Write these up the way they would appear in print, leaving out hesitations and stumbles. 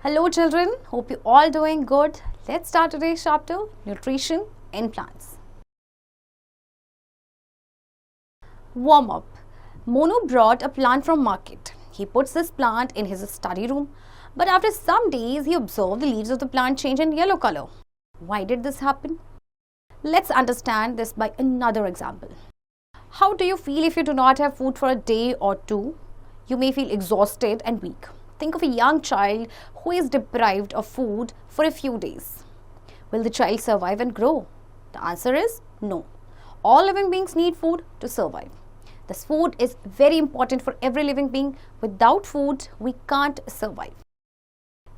Hello children, hope you all doing good. Let's start today's chapter, Nutrition in Plants. Warm up. Monu brought a plant from market. He puts this plant in his study room, but after some days he observed the leaves of the plant change in yellow color. Why did this happen? Let's understand this by another example. How do you feel if you do not have food for a day or two? You may feel exhausted and weak. Think of a young child who is deprived of food for a few days. Will the child survive and grow? The answer is no. All living beings need food to survive. This food is very important for every living being. Without food, we can't survive.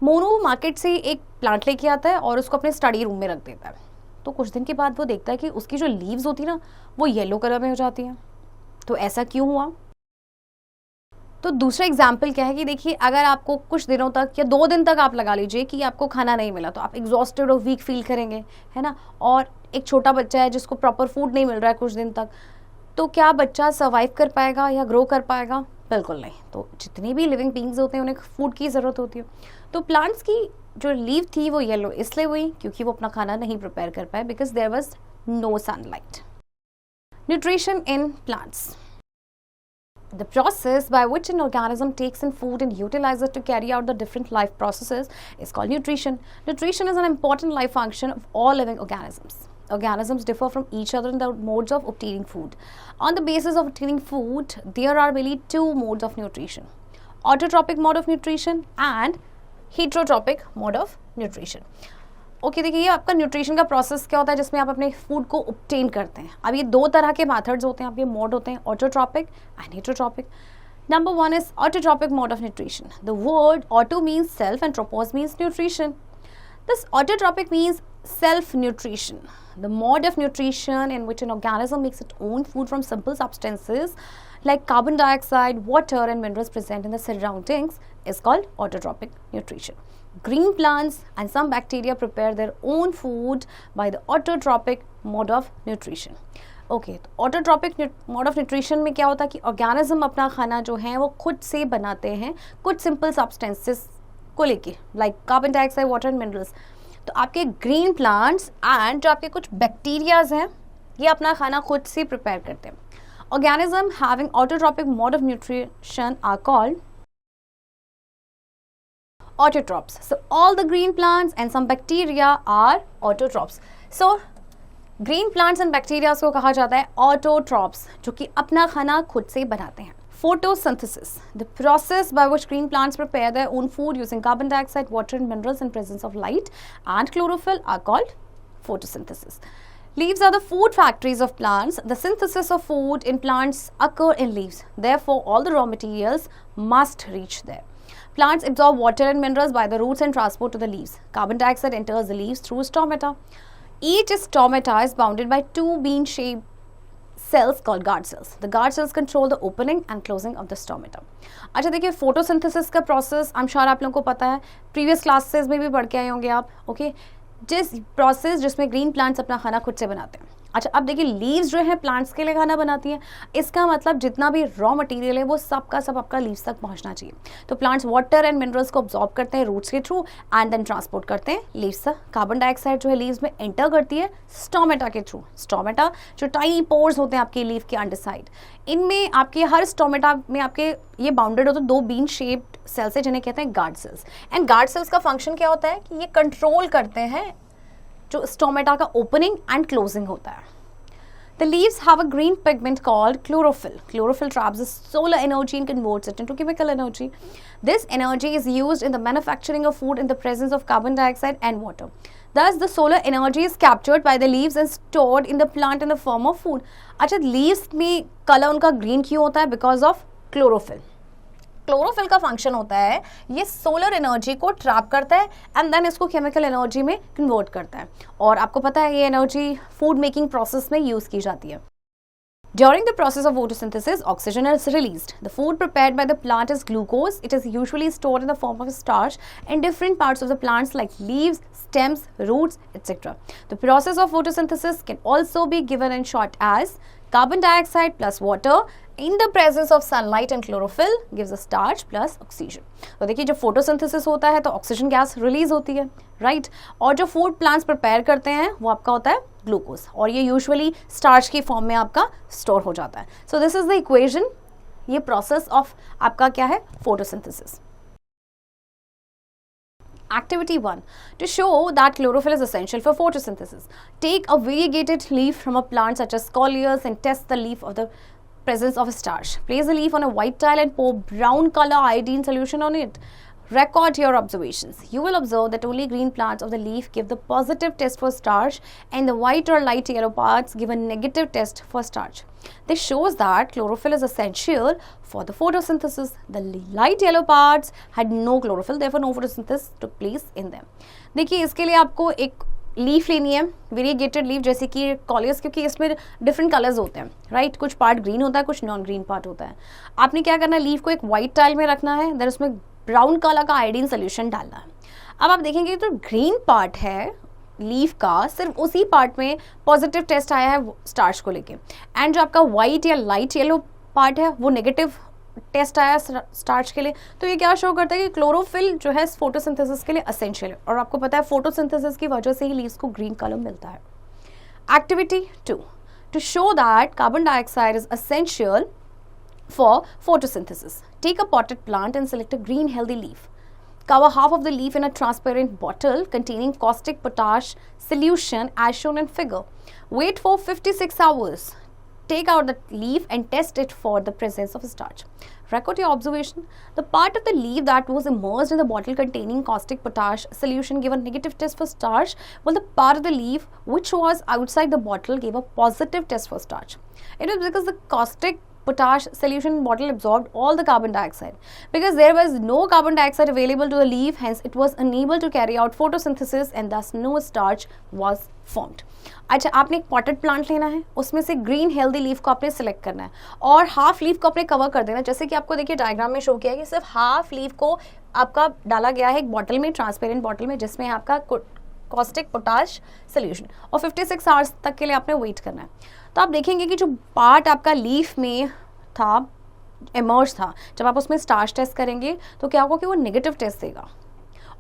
Monu market से एक plant लेके आता है और उसको अपने study room में रख देता है. तो कुछ दिन के बाद वो देखता है कि उसकी जो लीव्स होती है ना, वो येलो कलर में हो जाती हैं. तो ऐसा क्यों हुआ? तो दूसरा एग्जाम्पल क्या है कि देखिए, अगर आपको कुछ दिनों तक या 2 दिन तक आप लगा लीजिए कि आपको खाना नहीं मिला, तो आप एग्जॉस्टेड और वीक फील करेंगे, है ना. और एक छोटा बच्चा है जिसको प्रॉपर फूड नहीं मिल रहा है कुछ दिन तक, तो क्या बच्चा सर्वाइव कर पाएगा या ग्रो कर पाएगा? बिल्कुल नहीं. तो जितने भी लिविंग बींग्स होते हैं उन्हें फूड की ज़रूरत होती है. तो प्लांट्स की जो लीव थी वो येलो इसलिए हुई क्योंकि वो अपना खाना नहीं प्रिपेयर कर पाए, because there was no sunlight. Nutrition in plants. The process by which an organism takes in food and utilizes it to carry out the different life processes is called nutrition. Nutrition is an important life function of all living organisms. Organisms differ from each other in the modes of obtaining food. On the basis of obtaining food, there are really 2 modes of nutrition: autotrophic mode of nutrition and heterotropic mode of nutrition. Okay, देखिए ये आपका nutrition का process क्या होता है जिसमें आप अपने फूड को ऑब्टेन करते हैं. अब ये 2 तरह के मेथड्स होते हैं, आपके मोड होते हैं, autotrophic and heterotrophic. Number 1 is autotrophic mode of nutrition. The word auto means self and trophos means nutrition. This autotrophic means self nutrition. The mode of nutrition in which an organism makes its own food from simple substances like carbon dioxide, water and minerals present in the surroundings is called autotrophic nutrition. Green plants and some bacteria prepare their own food by the autotrophic mode of nutrition. Okay, तो autotrophic mode of nutrition में क्या होता है कि organism अपना खाना जो है वो खुद से बनाते हैं कुछ सिंपल सब्सटेंसेस को लेके, like carbon dioxide, water and minerals. तो आपके ग्रीन प्लांट्स एंड जो आपके कुछ बैक्टीरियाज हैं ये अपना खाना खुद से प्रिपेयर करते हैं. Organism having autotrophic mode of nutrition are called autotrophs. So all the green plants and some bacteria are autotrophs. So green plants and bacteria को कहा जाता है autotrophs, जो कि अपना खाना खुद से बनाते हैं. Photosynthesis, the process by which green plants prepare their own food using carbon dioxide, water and minerals in presence of light and chlorophyll are called photosynthesis. Leaves are the food factories of plants. The synthesis of food in plants occur in leaves. Therefore, all the raw materials must reach there. Plants absorb water and minerals by the roots and transport to the leaves. Carbon dioxide enters the leaves through stomata. Each stomata is bounded by 2 bean-shaped cells called guard cells. The guard cells control the opening and closing of the stomata. अच्छा, देखिए photosynthesis का process I am sure आप लोगों को पता है, previous classes में भी पढ़ के आए होंगे आप. ओके, जिस प्रोसेस जिसमें ग्रीन प्लांट्स अपना खाना खुद से बनाते हैं. अच्छा, अब देखिए लीव्स जो है प्लांट्स के लिए खाना बनाती हैं. इसका मतलब जितना भी रॉ मटेरियल है वो सब का सब आपका लीव्स तक पहुंचना चाहिए. तो प्लांट्स वाटर एंड मिनरल्स को अब्जॉर्ब करते हैं रूट्स के थ्रू एंड देन ट्रांसपोर्ट करते हैं लीव्स तक. कार्बन डाइऑक्साइड जो है लीव्स में एंटर करती है स्टोमेटा के थ्रू. स्टोमेटा जो टाइनी पोर्स होते हैं आपके लीव के अंडर साइड, इनमें आपके हर स्टोमेटा में आपके ये बाउंडेड होते हैं 2 बीन शेप्ड सेल्स है जिन्हें कहते हैं guard cells. And guard cells का फंक्शन क्या होता है कि ये कंट्रोल करते हैं जो स्टोमेटा का ओपनिंग एंड क्लोजिंग होता है. The leaves have a green pigment called chlorophyll. Chlorophyll traps the solar energy and converts it into chemical energy. This energy is used in the manufacturing of food in the presence of carbon dioxide and water. Thus, the solar energy is captured by the leaves and stored in the plant in the form of food. अच्छा, leaves में colour उनका green क्यों होता है? Because of chlorophyll. Chlorophyll का function होता है ये सोलर एनर्जी को ट्रैप करता है एंड देन इसको केमिकल एनर्जी में कन्वर्ट करता है. और आपको पता है ये एनर्जी फूड मेकिंग प्रोसेस में यूज की जाती है. During the process of photosynthesis, oxygen is released. The food prepared by the plant is glucose. It is usually stored in the form of starch in different parts of the plants like leaves, stems, roots, etc. The process of photosynthesis can also be given in short as Carbon dioxide plus water in the presence of sunlight and chlorophyll gives a starch plus oxygen. तो देखिए जब photosynthesis होता है तो oxygen gas release होती है, right? और जो फूड प्लांट्स प्रिपेयर करते हैं वो आपका होता है ग्लूकोज, और ये यूजुअली स्टार्च की फॉर्म में आपका स्टोर हो जाता है. So this is the equation, ये प्रोसेस ऑफ आपका क्या है, photosynthesis. Activity 1. To show that chlorophyll is essential for photosynthesis, take a variegated leaf from a plant such as coleus and test the leaf of the presence of starch. Place the leaf on a white tile and pour brown color iodine solution on it. Record your observations. You will observe that only green parts of the leaf give the positive test for starch and the white or light yellow parts give a negative test for starch. This shows that chlorophyll is essential for the photosynthesis. The light yellow parts had no chlorophyll, therefore no photosynthesis took place in them. देखिए इसके लिए आपको एक leaf लेनी है, variegated leaf, जैसे कि कॉलियस, क्योंकि इसमें डिफरेंट कलर्स होते हैं, राइट? कुछ पार्ट ग्रीन होता है, कुछ नॉन ग्रीन पार्ट होता है. आपने क्या करना है, लीफ को एक वाइट टाइल में रखना है, देन उसमें ब्राउन कलर का आयोडीन सोल्यूशन डालना है. अब आप देखेंगे तो ग्रीन पार्ट है लीफ का, सिर्फ उसी पार्ट में पॉजिटिव टेस्ट आया है स्टार्च को लेके, एंड जो आपका वाइट या लाइट येलो पार्ट है वो नेगेटिव टेस्ट आया स्टार्च के लिए. तो ये क्या शो करता है कि क्लोरोफिल जो है फोटोसिंथेसिस के लिए एसेंशियल है, और आपको पता है फोटोसिंथेसिस की वजह से ही लीव्स को ग्रीन कलर मिलता है. Activity 2. To show that carbon dioxide is essential for photosynthesis. Take a potted plant and select a green healthy leaf. Cover half of the leaf in a transparent bottle containing caustic potash solution as shown in figure. Wait for 56 hours. Take out the leaf and test it for the presence of starch. Record your observation. The part of the leaf that was immersed in the bottle containing caustic potash solution gave a negative test for starch, while the part of the leaf which was outside the bottle gave a positive test for starch. It was because the caustic potash solution bottle absorbed all the carbon dioxide. Because there was no carbon dioxide available to the leaf, hence it was unable to carry out photosynthesis and thus no starch was formed. अच्छा, आपने एक potted plant लेना है, उसमें से green healthy leaf को आपने select करना है और हाफ लीफ को आपने कवर कर देना. जैसे कि आपको देखिए डायग्राम में शो किया है कि सिर्फ हाफ लीफ को आपका डाला गया है एक बॉटल में, ट्रांसपेरेंट बॉटल में, जिसमें आपका कॉस्टिक पोटाश सोल्यूशन, और 56 आवर्स तक के लिए आपने वेट करना है. तो आप देखेंगे कि जो पार्ट आपका लीफ में था, इमर्ज था, जब आप उसमें स्टार्च टेस्ट करेंगे तो क्या होगा कि वो नेगेटिव टेस्ट देगा,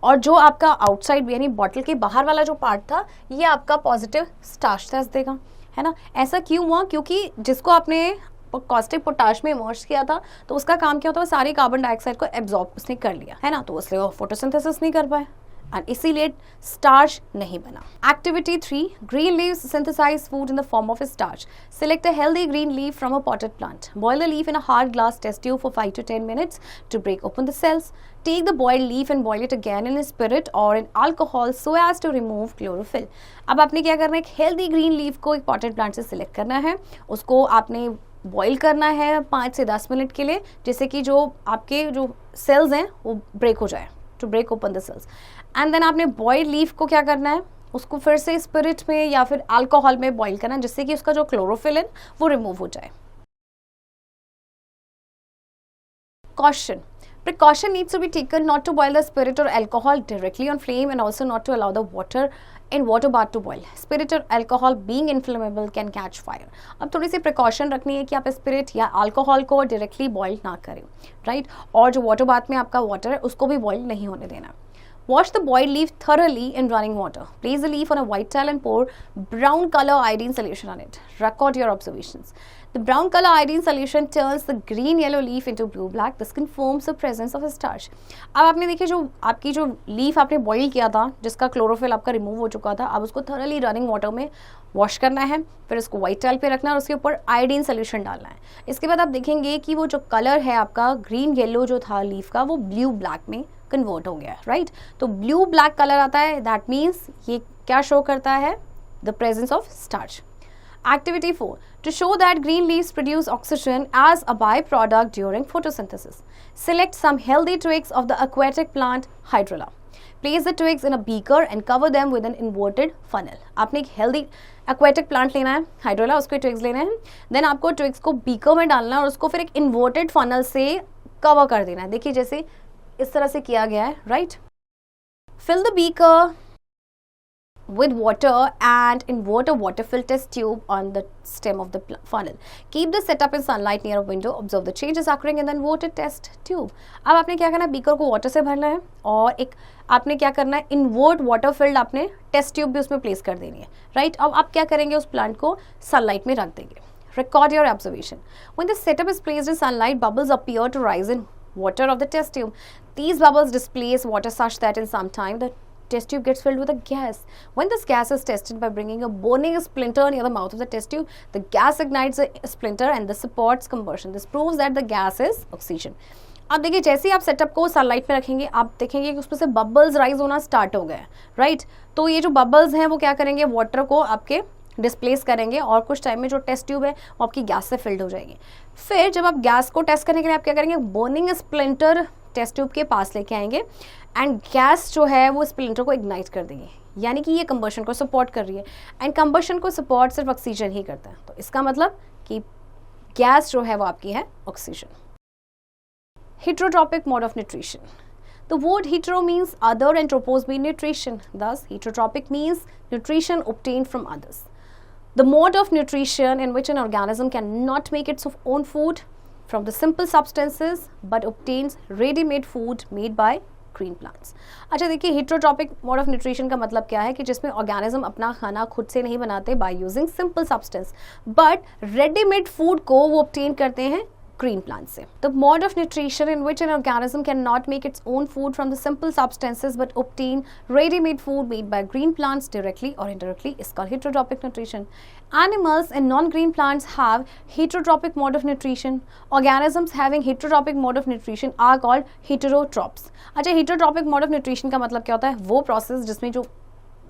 और जो आपका आउटसाइड यानी बॉटल के बाहर वाला जो पार्ट था ये आपका पॉजिटिव स्टार्च टेस्ट देगा, है ना. ऐसा क्यों हुआ? क्योंकि जिसको आपने कॉस्टिक पोटाश में इमर्ज किया था तो उसका काम क्या होता है, सारी कार्बन डाइऑक्साइड को एब्जॉर्ब उसने कर लिया, है ना, तो इसलिए वो फोटोसिंथेसिस नहीं कर पाए and इसीलिए स्टार्च नहीं बना. Activity 3. Green leaves synthesize food in the form of a starch. Select a healthy green leaf from a potted plant. Boil the leaf in a hard glass test tube for 5 to 10 minutes to break open the cells. Take the boiled leaf and boil it again in a spirit or in alcohol so as to remove chlorophyll. अब आपने क्या करना है, एक healthy green leaf को एक potted plant से select करना है, उसको आपने बॉईल करना है 5 से 10 मिनट के लिए, जिससे कि जो आपके जो सेल्स हैं वो ब्रेक हो जाए, to break open the cells. And then आपने बॉइल्ड लीफ को क्या करना है, उसको फिर से स्पिरिट में या फिर अल्कोहल में बॉईल करना है, जिससे कि उसका जो क्लोरोफिल है वो रिमूव हो जाए. Caution. Precaution needs to be taken not to boil the spirit or alcohol directly on flame and also not to allow the water in water bath to boil. Spirit or alcohol being inflammable can catch fire. अब थोड़ी सी precaution रखनी है कि आप spirit या alcohol को directly boil ना करें, राइट? और जो वाटर बाथ में आपका वाटर है उसको भी बॉईल नहीं होने देना. Wash the boiled leaf thoroughly in running water. Place the leaf on a white towel and pour brown color iodine solution on it. Record your observations. The brown color iodine solution turns the green yellow leaf into blue black. This confirms the presence of a starch. अब आपने देखिए जो आपकी जो leaf आपने boil किया था, जिसका क्लोरोफिल आपका रिमूव हो चुका था, अब उसको thoroughly रनिंग वाटर में वॉश करना है, फिर उसको व्हाइट टाइल पे रखना है और उसके ऊपर आयोडीन सोल्यूशन डालना है. इसके बाद आप देखेंगे कि वो जो कलर है आपका ग्रीन येलो जो था लीफ का, वो ब्लू ब्लैक में कन्वर्ट हो गया है, राइट? तो ब्लू ब्लैक कलर आता है, दैट मीन्स ये क्या शो करता है, the presence of starch. Activity 4. To show that green leaves produce oxygen as a byproduct during photosynthesis. Select some healthy twigs of the aquatic plant Hydrola. Place the twigs in a beaker and cover them with an inverted funnel. आपने एक healthy aquatic plant लेना है, Hydrola, उसके twigs लेने हैं, then आपको twigs को beaker में डालना है और उसको फिर एक inverted funnel से cover कर देना है. देखिए जैसे इस तरह से किया गया है, right? Fill the beaker with water and invert a water-filled test tube on the stem of the funnel. Keep the setup in sunlight near a window. Observe the changes occurring in the inverted test tube. अब आपने क्या करना है, beaker को water से भरना है और एक आपने क्या करना है, इन्वर्ट वाटर फिल्ड आपने टेस्ट ट्यूब भी उसमें प्लेस कर देनी है, राइट। अब आप क्या करेंगे, उस प्लांट को सनलाइट में रख देंगे. Record your observation. When the setup is placed in sunlight, bubbles appear to rise in water of the test tube. These bubbles displace water such that in some time the test tube gets filled with a gas. When this gas is tested by bringing a burning splinter near the mouth of the test tube, the gas ignites a splinter and this supports combustion. This proves that the gas is oxygen. अब देखिए, जैसे ही आप setup को sunlight में रखेंगे, आप देखेंगे कि उसमें से बबल्स राइज होना स्टार्ट हो गए, राइट। तो ये जो बबल्स हैं वो क्या करेंगे, वाटर को आपके डिस्प्लेस करेंगे और कुछ टाइम में जो टेस्ट ट्यूब है वो आपकी गैस से फिल्ड हो जाएगी. फिर जब आप गैस को टेस्ट करने के लिए आप क्या करेंगे, बर्निंग स्प्लिंटर टेस्ट ट्यूब के पास लेके आएंगे एंड गैस जो है वो स्प्लिंटर को इग्नाइट कर देंगे, यानी कि ये कंबशन को सपोर्ट कर रही है. एंड कंबशन को सपोर्ट सिर्फ ऑक्सीजन ही करता है, तो इसका मतलब कि गैस जो है वो आपकी है oxygen. Heterotropic mode of nutrition. The word hetero means other and tropos mean nutrition. Thus, heterotropic means nutrition obtained from others. The mode of nutrition in which an organism cannot make its own food from the simple substances but obtains ready-made food made by green plants. अच्छा देखिए, heterotropic mode of nutrition का मतलब क्या है कि जिसमें organism अपना खाना खुद से नहीं बनाते by using simple substance, but ready-made food को वो obtain करते हैं green plants से. The mode of nutrition in which an organism cannot make its own food from the simple substances but obtain ready-made food made by green plants directly or indirectly is called heterotropic nutrition. Animals and non-green plants have heterotropic mode of nutrition. Organisms having heterotropic mode of nutrition are called heterotrophs. अच्छा, heterotropic mode of nutrition का मतलब क्या होता है, वो process जिसमें जो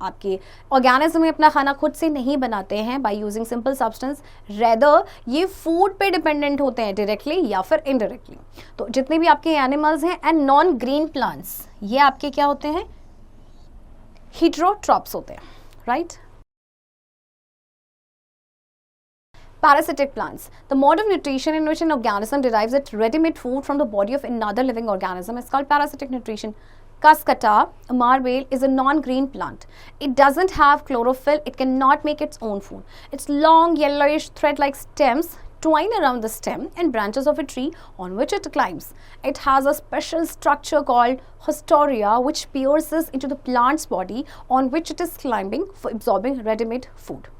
आपके ऑर्गेनिज्म में अपना खाना खुद से नहीं बनाते हैं by using simple substance, rather ये फूड पे डिपेंडेंट होते हैं डायरेक्टली या फिर इनडायरेक्टली. तो जितने भी आपके एनिमल्स हैं एंड नॉन ग्रीन प्लांट्स, ये आपके क्या होते हैं, हेटेरोट्रॉप्स होते हैं, right. Parasitic plants. The mode of nutrition in which an organism derives its ready-made food from the body of another living organism is called parasitic nutrition. Cuscata, a marble, is a non-green plant. It doesn't have chlorophyll. It cannot make its own food. Its long, yellowish, thread-like stems twine around the stem and branches of a tree on which it climbs. It has a special structure called haustoria, which pierces into the plant's body on which it is climbing for absorbing ready-made food.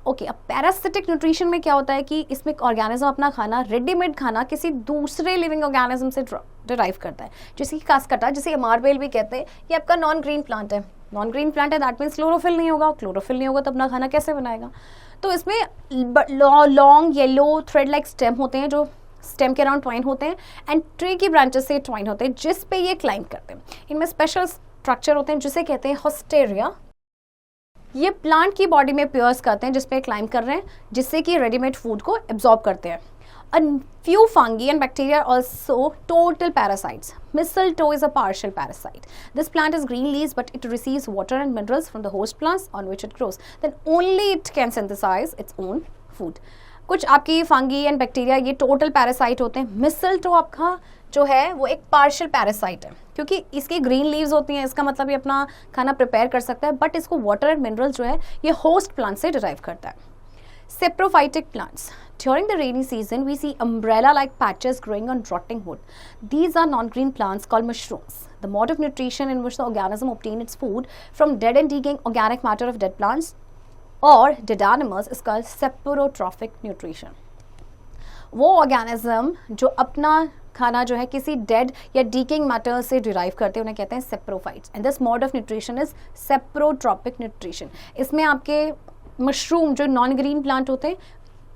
Okay, अब parasitic nutrition में क्या होता है कि इसमें organism अपना खाना, readymade खाना किसी दूसरे लिविंग ऑर्गेनिज्म से डिराइव करता है, जैसे कि कास्कटा, जिसे मार्बेल भी कहते हैं, ये आपका नॉन ग्रीन प्लांट है. नॉन ग्रीन प्लांट है, दैट मीन्स क्लोरोफिल नहीं होगा. क्लोरोफिल नहीं होगा तो अपना खाना कैसे बनाएगा. तो इसमें long yellow thread like stem होते हैं जो स्टेम के अराउंड ट्वाइन होते हैं एंड ट्री की ब्रांचेस से ट्वाइन होते हैं जिस पे ये क्लाइंब करते हैं. इनमें स्पेशल स्ट्रक्चर होते हैं जिसे कहते हैं हॉस्टेरिया. ये प्लांट की बॉडी में पियर्स करते हैं जिसपे क्लाइंब कर रहे हैं, जिससे कि रेडीमेड फूड को एब्जॉर्ब करते हैं. A few fungi and bacteria are also total parasites. Mistletoe is a partial parasite. This plant has green leaves but it receives water and minerals from the host plants on which it grows. Then only it can synthesize its own food. कुछ आपकी fungi and bacteria ये total parasite होते हैं. मिसलटो आपका जो है वो एक पार्शियल पैरासाइट है क्योंकि इसकी ग्रीन लीव्स होती हैं, इसका मतलब ये अपना खाना प्रिपेयर कर सकता है, बट इसको वाटर एंड मिनरल्स जो है ये होस्ट प्लांट से डिराइव करता है. Saprophytic plants. During the rainy season, we see umbrella-like patches growing on rotting wood. These are non-green plants called mushrooms. The mode of nutrition in which the organism obtains its food from dead and decaying organic matter of dead plants or dead animals is called saprotrophic nutrition. वो organism जो अपना खाना जो है किसी dead या decaying matter से derive करते हैं उन्हें कहते हैं saprophytes. And this mode of nutrition is saprotrophic nutrition. इसमें आपके मशरूम जो नॉन ग्रीन प्लांट होते हैं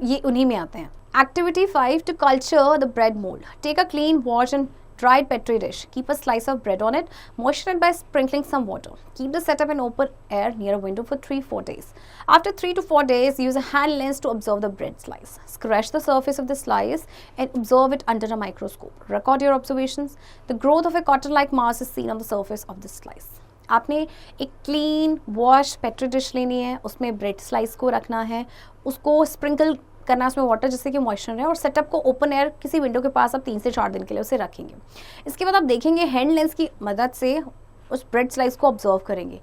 ये उन्हीं में आते हैं. Activity 5 to culture the bread mold. Take a clean, washed and dried petri dish. Keep a slice of bread on it. Moisten it by sprinkling some water. Keep the setup in open air near a window for 3-4 days. After 3 to 4 days, use a hand lens to observe the bread slice. Scratch the surface of the slice and observe it under a microscope. Record your observations. The growth of a cotton-like mass is seen on the surface of the slice. आपने एक clean wash petri dish लेनी है, उसमें bread slice को रखना है, उसको sprinkle करना है उसमें वाटर जिससे कि मॉइस्चर है, और सेटअप को ओपन एयर किसी विंडो के पास आप 3 से 4 दिन के लिए उसे रखेंगे. इसके बाद आप देखेंगे हैंड लेंस की मदद से उस ब्रेड स्लाइस को ऑब्जर्व करेंगे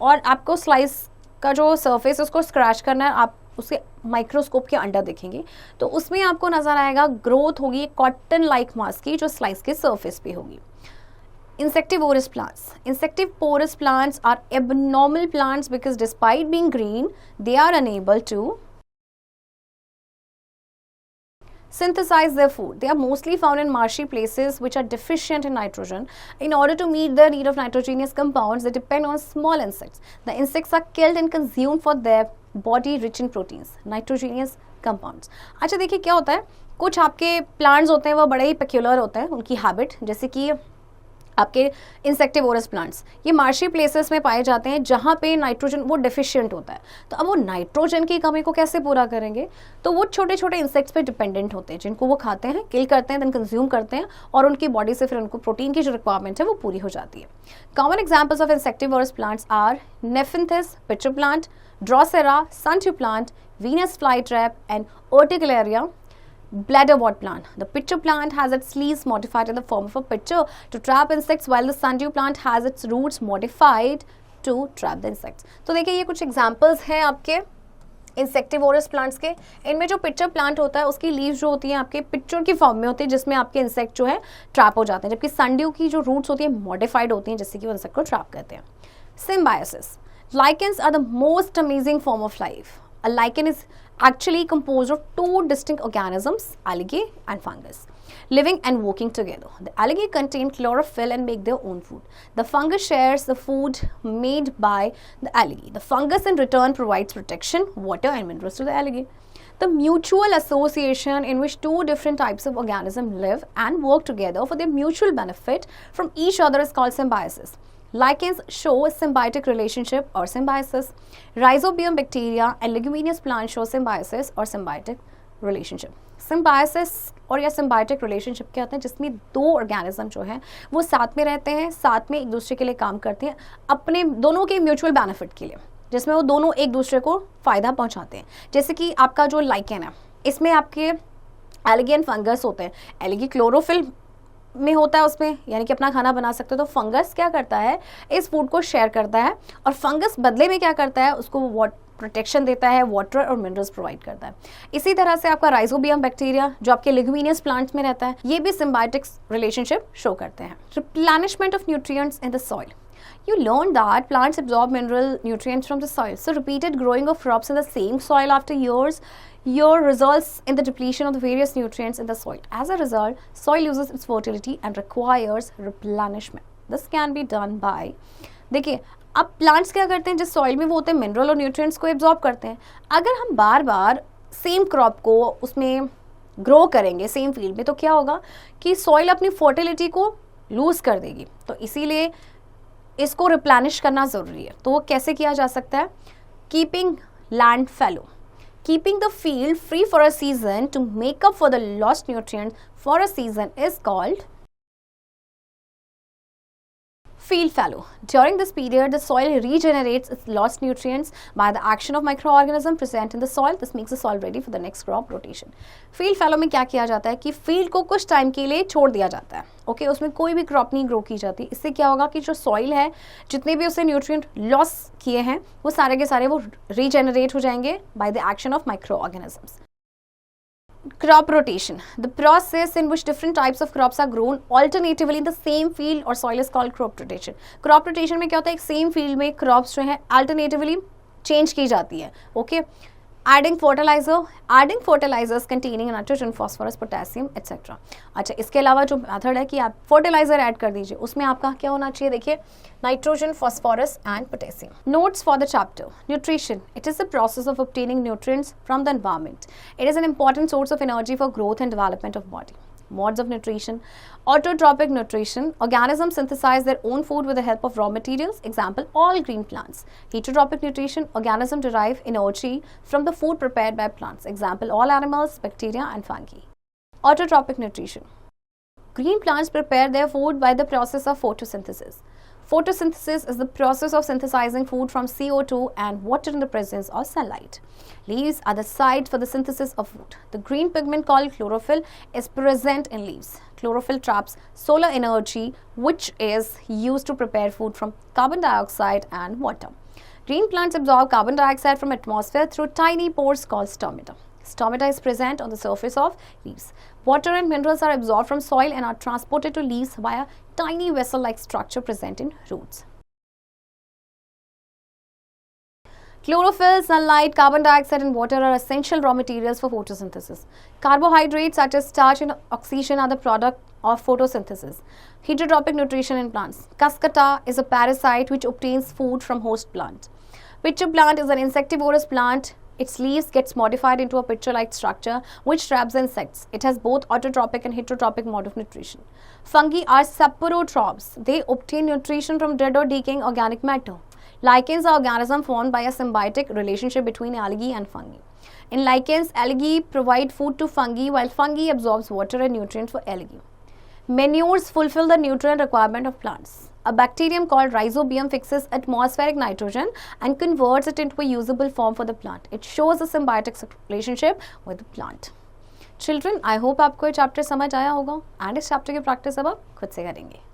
और आपको स्लाइस का जो सरफेस उसको स्क्रैच करना है, आप उसके माइक्रोस्कोप के अंडर देखेंगे तो उसमें आपको नजर आएगा ग्रोथ होगी कॉटन लाइक मास की, जो स्लाइस के सरफेस पे होगी. Insectivorous plants. Insectivorous plants are abnormal plants because despite being green, they are unable to synthesize their food. They are mostly found in marshy places which are deficient in nitrogen. In order to meet the need of nitrogenous compounds, they depend on small insects. The insects are killed and consumed for their body rich in proteins, nitrogenous compounds. अच्छा देखिए क्या होता है, कुछ आपके plants होते हैं वो बड़े ही पेक्यूलर होते हैं उनकी हैबिट, जैसे कि आपके इंसेक्टिवोरस प्लांट्स ये मार्शी प्लेसेस में पाए जाते हैं जहाँ पे नाइट्रोजन वो डेफिशिएंट होता है. तो अब वो नाइट्रोजन की कमी को कैसे पूरा करेंगे, तो वो छोटे छोटे इंसेक्ट्स पे डिपेंडेंट होते हैं जिनको वो खाते हैं, किल करते हैं, देन कंज्यूम करते हैं और उनकी बॉडी से फिर उनको प्रोटीन की जो रिक्वायरमेंट है वो पूरी हो जाती है. Common examples of insectivorous plants are Nepenthes pitcher plant, Drosera sundew plant, Venus fly trap and Urticaria bladderwort plant. The pitcher plant has its leaves modified in the form of a pitcher to trap insects, while the sundew plant has its roots modified to trap the insects. तो देखिए ये कुछ examples हैं आपके insectivorous plants के. इनमें जो pitcher plant होता है उसकी लीव्स जो होती हैं आपके पिक्चर की फॉर्म में होती है जिसमें आपके इंसेक्ट जो है ट्रैप हो जाते हैं, जबकि संड्यू की जो रूट्स होती है मॉडिफाइड होती हैं जिससे कि वो इंसेक्ट को ट्रैप करते हैं. Symbiosis. Lichens are the most amazing form of life. A lichen is actually composed of two distinct organisms, algae and fungus, living and working together. The algae contain chlorophyll and make their own food. The fungus shares the food made by the algae. The fungus in return provides protection, water and minerals to the algae. The mutual association in which two different types of organisms live and work together for their mutual benefit from each other is called symbiosis. Lichens show a symbiotic relationship or symbiosis. Rhizobium bacteria and leguminous plants show symbiosis or symbiotic relationship. Symbiosis और या symbiotic relationship क्या होता है, जिसमें दो organism जो है वो साथ में रहते हैं, साथ में एक दूसरे के लिए काम करते हैं अपने दोनों के म्यूचुअल बेनिफिट के लिए, जिसमें वो दोनों एक दूसरे को फ़ायदा पहुंचाते हैं. जैसे कि आपका जो लाइकेन है इसमें आपके एल्गी एंड फंगस होते हैं. एल्गी क्लोरोफिल में होता है उसमें, यानी कि अपना खाना बना सकते हो. तो फंगस क्या करता है, इस फूड को शेयर करता है और फंगस बदले में क्या करता है, उसको प्रोटेक्शन देता है, वाटर और मिनरल्स प्रोवाइड करता है. इसी तरह से आपका राइजोबियम बैक्टीरिया जो आपके लेगुमिनियस प्लांट्स में रहता है, ये भी सिम्बायोटिक रिलेशनशिप शो करते हैं. Replenishment of nutrients in the soil. You learn that plants absorb mineral nutrients from the soil. So repeated growing of crops in the same soil after years results in the depletion of the various nutrients in the soil. As a result, soil loses its fertility and requires replenishment. This can be done by, देखिए अब plants क्या करते हैं, जिस soil में वो होते हैं मिनरल और न्यूट्रिएंट्स को एब्जॉर्ब करते हैं. अगर हम बार बार सेम क्रॉप को उसमें ग्रो करेंगे सेम फील्ड में, तो क्या होगा कि सॉइल अपनी फर्टिलिटी को लूज कर देगी. तो इसीलिए इसको रिप्लेनिश करना ज़रूरी है. तो वो कैसे किया जा सकता है, keeping land fallow. Keeping the field free for a season to make up for the lost nutrients for a season is called field fallow. During this period, the soil regenerates its lost nutrients by the action of microorganisms present in the soil. This makes the soil ready for the next crop rotation. Field fallow में क्या किया जाता है कि field को कुछ time के लिए छोड़ दिया जाता है. ओके उसमें कोई भी क्रॉप नहीं ग्रो की जाती. इससे क्या होगा कि जो सॉइल है जितने भी उससे न्यूट्रिएंट लॉस किए हैं वो सारे के सारे वो रीजेनरेट हो जाएंगे by the action of micro organisms. Crop rotation. The process in which different types of crops are grown alternatively in the same field or soil is called crop rotation. Crop rotation में क्या होता है, एक same field में crops जो है alternatively change की जाती है. Okay adding fertilisers containing nitrogen, phosphorus, potassium etcetera. अच्छा इसके अलावा जो मेथड है कि आप फर्टिलाइजर ऐड कर दीजिए, उसमें आपका क्या होना चाहिए, देखिए nitrogen, phosphorus and potassium. Notes for the chapter. Nutrition. It is the process of obtaining nutrients from the environment. It is an important source of energy for growth and development of body. Modes of nutrition. Autotrophic nutrition. Organisms synthesize their own food with the help of raw materials. Example, all green plants. Heterotrophic nutrition. Organisms derive energy from the food prepared by plants. Example, all animals, bacteria and fungi. Autotrophic nutrition. Green plants prepare their food by the process of photosynthesis. Photosynthesis is the process of synthesizing food from CO2 and water in the presence of sunlight. Leaves are the site for the synthesis of food. The green pigment called chlorophyll is present in leaves. Chlorophyll traps solar energy which is used to prepare food from carbon dioxide and water. Green plants absorb carbon dioxide from atmosphere through tiny pores called stomata. Stomata is present on the surface of leaves. Water and minerals are absorbed from soil and are transported to leaves via tiny vessel-like structure present in roots. Chlorophyll, sunlight, carbon dioxide and water are essential raw materials for photosynthesis. Carbohydrates such as starch and oxygen are the product of photosynthesis. Heterotrophic nutrition in plants. Cuscuta is a parasite which obtains food from host plant. Pitcher plant is an insectivorous plant. Its leaves gets modified into a pitcher-like structure which traps insects. It has both autotrophic and heterotrophic mode of nutrition. Fungi are saprotrophs. They obtain nutrition from dead or decaying organic matter. Lichens are organisms formed by a symbiotic relationship between algae and fungi. In lichens, algae provide food to fungi while fungi absorbs water and nutrients for algae. Manures fulfill the nutrient requirement of plants. A bacterium called Rhizobium fixes atmospheric nitrogen and converts it into a usable form for the plant. It shows a symbiotic relationship with the plant. Children, I hope आपको ये chapter समझ आया होगा and इस chapter की practice अब आप खुद से करेंगे.